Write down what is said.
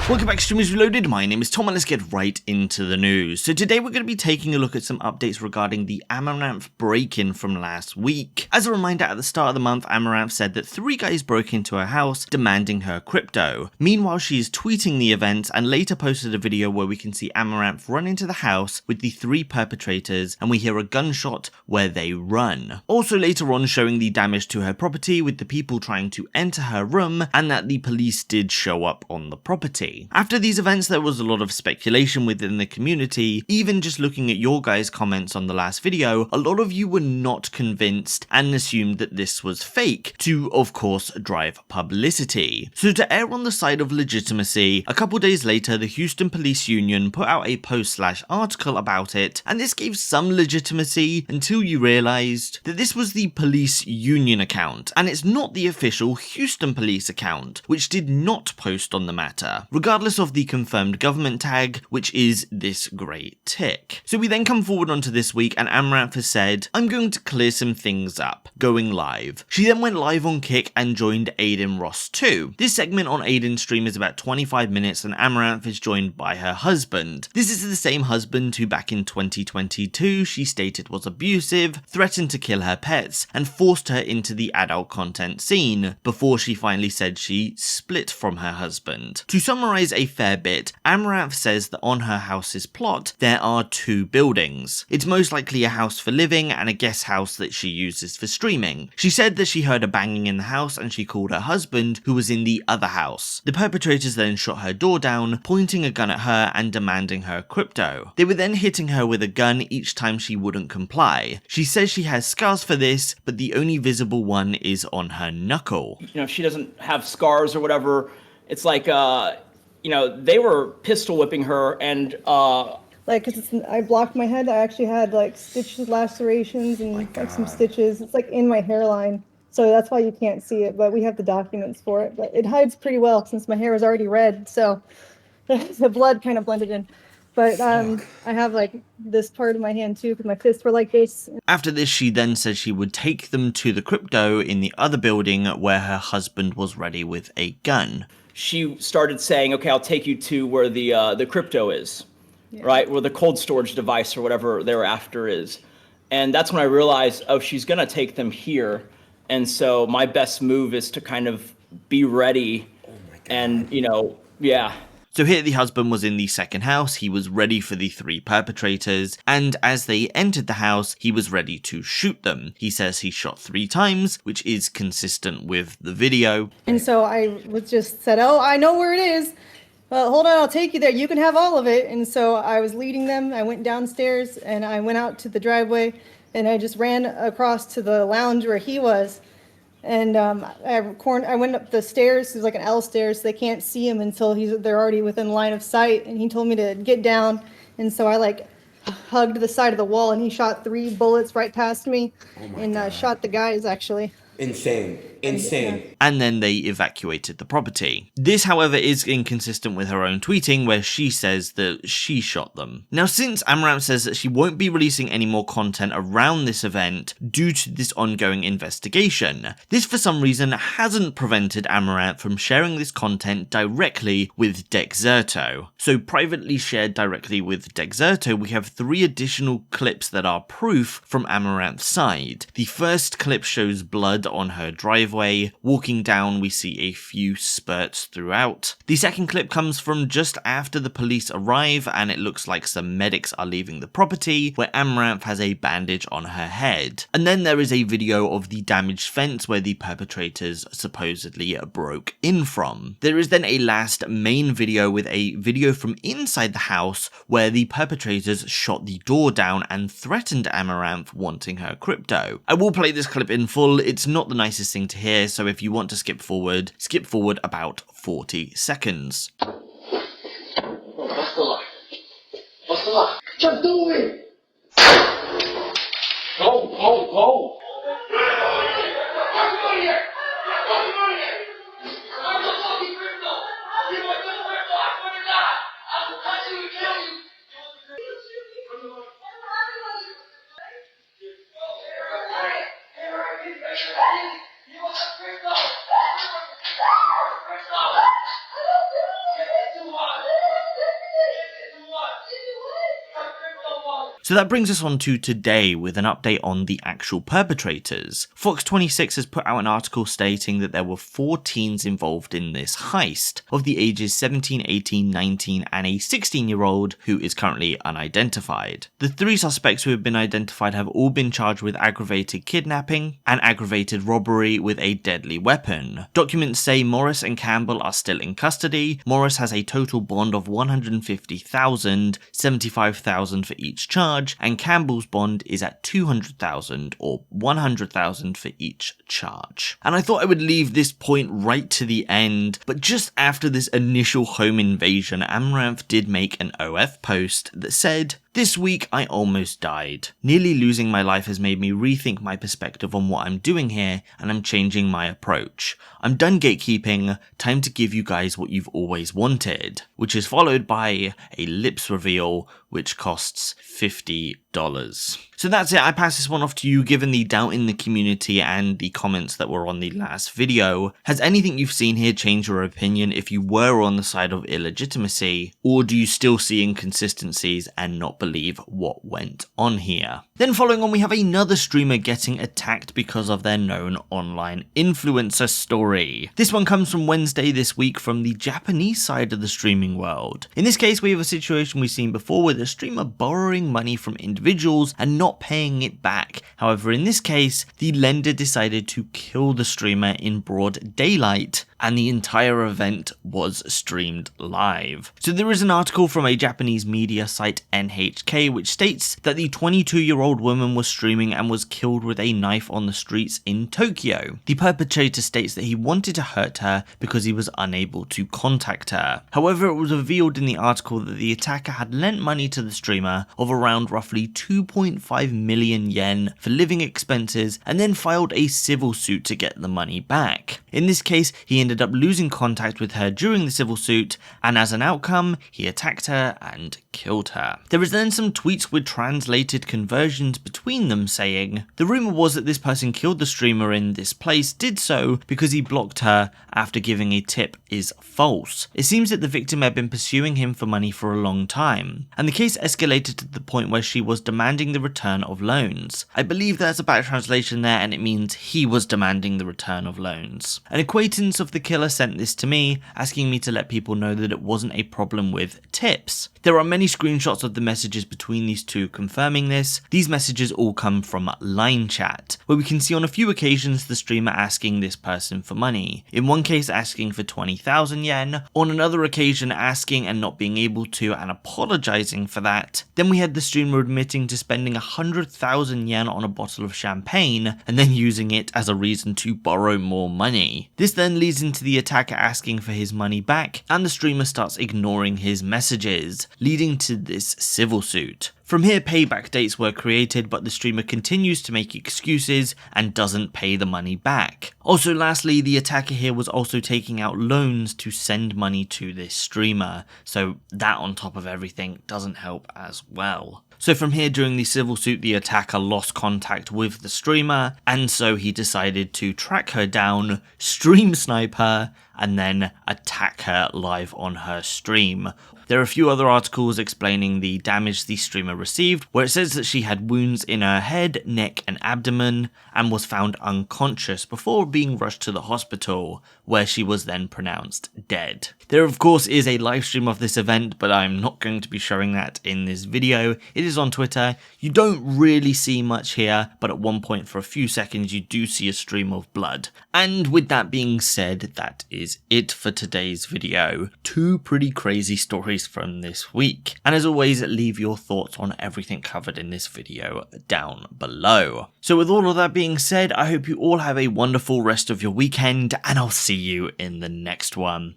Welcome back to Streamers Reloaded, my name is Tom and let's get right into the news. So today we're going to be taking a look at some updates regarding the Amouranth Breakin from last week. As a reminder, at the start of the month, Amouranth said that 3 guys broke into her house demanding her crypto. Meanwhile, she is tweeting the events and later posted a video where we can see Amouranth run into the house with the 3 perpetrators and we hear a gunshot where they run. Also later on showing the damage to her property with the people trying to enter her room and that the police did show up on the property. After these events, there was a lot of speculation within the community. Even just looking at your guys' comments on the last video, a lot of you were not convinced and assumed that this was fake to, of course, drive publicity. So to err on the side of legitimacy, a couple days later, the Houston Police Union put out a post/article about it, and this gave some legitimacy until you realized that this was the police union account, and it's not the official Houston Police account, which did not post on the matter, regardless of the confirmed government tag, which is this grey tick. So we then come forward onto this week and Amouranth has said, I'm going to clear some things up, going live. She then went live on Kick and joined Adin Ross too. This segment on Adin's stream is about 25 minutes and Amouranth is joined by her husband. This is the same husband who back in 2022 she stated was abusive, threatened to kill her pets, and forced her into the adult content scene, before she finally said she split from her husband. To summarize a fair bit, Amouranth says that on her house's plot, there are 2 buildings. It's most likely a house for living and a guest house that she uses for streaming. She said that she heard a banging in the house and she called her husband, who was in the other house. The perpetrators then shot her door down, pointing a gun at her and demanding her crypto. They were then hitting her with a gun each time she wouldn't comply. She says she has scars for this, but the only visible one is on her knuckle. You know, she doesn't have scars or whatever. It's like, you know, they were pistol whipping her and like, cause I blocked my head. I actually had like stitches, lacerations, and like some stitches. It's like in my hairline, so that's why you can't see it. But we have the documents for it. But it hides pretty well since my hair was already red, so the blood kind of blended in. But I have like this part of my hand too, because my fists were like this. After this, she then said she would take them to the crypto in the other building where her husband was ready with a gun. She started saying, okay, I'll take you to where the crypto is, right? Where the cold storage device or whatever they're after is. And that's when I realized, oh, she's gonna take them here. And so my best move is to kind of be ready and, you know, yeah. So here the husband was in the second house, he was ready for the 3 perpetrators, and as they entered the house, he was ready to shoot them. He says he shot 3 times, which is consistent with the video. And so I was just said, oh, I know where it is. Well, hold on, I'll take you there. You can have all of it. And so I was leading them. I went downstairs and I went out to the driveway and I just ran across to the lounge where he was. And I went up the stairs. There's like an L stairs, so they can't see him until they're already within line of sight. And he told me to get down. And so I like hugged the side of the wall, and he shot 3 bullets right past me, and shot the guys actually. Insane. And then they evacuated the property. This, however, is inconsistent with her own tweeting, where she says that she shot them. Now, since Amouranth says that she won't be releasing any more content around this event due to this ongoing investigation, this for some reason hasn't prevented Amouranth from sharing this content directly with Dexerto. So privately shared directly with Dexerto, we have 3 additional clips that are proof from Amouranth's side. The first clip shows blood on her driveway. Walking down, we see a few spurts throughout. The second clip comes from just after the police arrive, and it looks like some medics are leaving the property, where Amouranth has a bandage on her head. And then there is a video of the damaged fence where the perpetrators supposedly broke in from. There is then a last main video with a video from inside the house where the perpetrators shot the door down and threatened Amouranth, wanting her crypto. I will play this clip in full. It's not the nicest thing to hear, so if you want to skip forward about 40 seconds. Go! So that brings us on to today with an update on the actual perpetrators. Fox 26 has put out an article stating that there were 4 teens involved in this heist, of the ages 17, 18, 19 and a 16-year-old who is currently unidentified. The 3 suspects who have been identified have all been charged with aggravated kidnapping and aggravated robbery with a deadly weapon. Documents say Morris and Campbell are still in custody. Morris has a total bond of $150,000, $75,000 for each charge, and Campbell's bond is at $200,000 or $100,000 for each charge. And I thought I would leave this point right to the end, but just after this initial home invasion, Amouranth did make an OF post that said, "This week I almost died. Nearly losing my life has made me rethink my perspective on what I'm doing here, and I'm changing my approach. I'm done gatekeeping, time to give you guys what you've always wanted," which is followed by a lips reveal which costs $50. So that's it, I pass this one off to you. Given the doubt in the community and the comments that were on the last video, has anything you've seen here changed your opinion if you were on the side of illegitimacy, or do you still see inconsistencies and not believe what went on here? Then following on, we have another streamer getting attacked because of their known online influencer story. This one comes from Wednesday this week from the Japanese side of the streaming world. In this case, we have a situation we've seen before with a streamer borrowing money from individuals and not paying it back. However, in this case, the lender decided to kill the streamer in broad daylight, and the entire event was streamed live. So there is an article from a Japanese media site NHK which states that the 22-year-old woman was streaming and was killed with a knife on the streets in Tokyo. The perpetrator states that he wanted to hurt her because he was unable to contact her. However, it was revealed in the article that the attacker had lent money to the streamer of around roughly 2.5 million yen for living expenses and then filed a civil suit to get the money back. In this case, he ended up losing contact with her during the civil suit, and as an outcome, he attacked her and killed her. There is then some tweets with translated conversions between them saying, "The rumor was that this person killed the streamer in this place did so because he blocked her after giving a tip is false. It seems that the victim had been pursuing him for money for a long time, and the case escalated to the point where she was demanding the return of loans." I believe that's a bad translation there, and it means he was demanding the return of loans. An acquaintance of the killer sent this to me, asking me to let people know that it wasn't a problem with tips. There are many screenshots of the messages between these two confirming this. These messages all come from line chat, where we can see on a few occasions the streamer asking this person for money. In one case asking for 20,000 yen, on another occasion asking and not being able to and apologizing for that. Then we had the streamer admitting to spending 100,000 yen on a bottle of champagne and then using it as a reason to borrow more money. This then leads into the attacker asking for his money back, and the streamer starts ignoring his messages, leading to this civil suit. From here, payback dates were created, but the streamer continues to make excuses and doesn't pay the money back. Also, lastly, the attacker here was also taking out loans to send money to this streamer, so that on top of everything doesn't help as well. So from here, during the civil suit, the attacker lost contact with the streamer, and so he decided to track her down, stream snipe her, and then attack her live on her stream. There are a few other articles explaining the damage the streamer received, where it says that she had wounds in her head, neck and abdomen, and was found unconscious before being rushed to the hospital, where she was then pronounced dead. There of course is a live stream of this event, but I'm not going to be showing that in this video. It is on Twitter. You don't really see much here, but at one point for a few seconds you do see a stream of blood. And with that being said, that is it for today's video. 2 pretty crazy stories from this week. And as always, leave your thoughts on everything covered in this video down below. So with all of that being said, I hope you all have a wonderful rest of your weekend, and I'll see you in the next one.